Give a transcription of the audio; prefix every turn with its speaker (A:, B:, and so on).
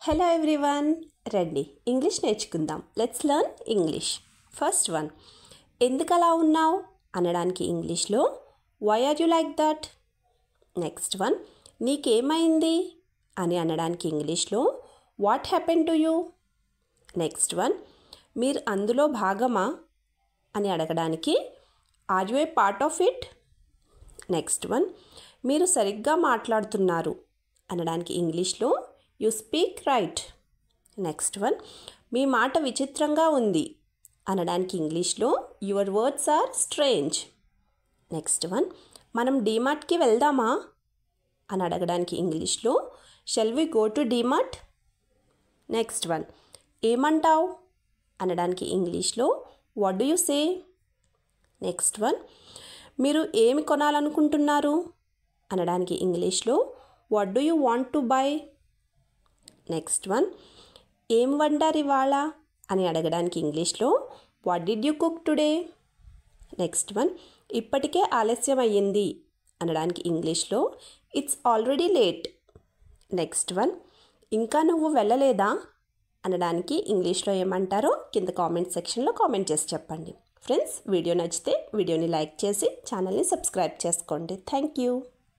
A: Hello everyone. Ready? English నేర్చుకుందాం. Let's learn English. First one. ఎందుకలా ఉన్నావు అనడానికి ఇంగ్లీష్లో why are you like that? Next one. నీకేమైంది అని అనడానికి ఇంగ్లీష్లో what happened to you? Next one. మీరు అందులో భాగమా అని అడగడానికి are you a part of it? Next one. మీరు సరిగ్గా మాట్లాడుతున్నారు అనడానికి ఇంగ్లీష్లో you speak right. Next one. మీ మాట విచిత్రంగా ఉంది అనడానికి ఇంగ్లీష్లో your words are strange. Next one. మనం డీమార్ట్కి వెళ్దామా అని అడగడానికి ఇంగ్లీష్లో shall we go to DMart. Next one. ఏమంటావు అనడానికి ఇంగ్లీష్లో what do you say. Next one. మీరు ఏమి కొనాలనుకుంటున్నారు అనడానికి ఇంగ్లీష్లో what do you want to buy. Next one. ఏం వండారు ఇవాళ అని అడగడానికి ఇంగ్లీష్లో what did you cook today. Next one. ఇప్పటికే ఆలస్యం అయ్యింది అనడానికి ఇంగ్లీష్లో it's already late. Next one. ఇంకా నువ్వు వెళ్ళలేదా అనడానికి ఇంగ్లీష్లో ఏమంటారో కింద కామెంట్ సెక్షన్లో కామెంట్ చేసి చెప్పండి. ఫ్రెండ్స్, వీడియో నచ్చితే వీడియోని లైక్ చేసి ఛానల్ని సబ్స్క్రైబ్ చేసుకోండి. Thank you.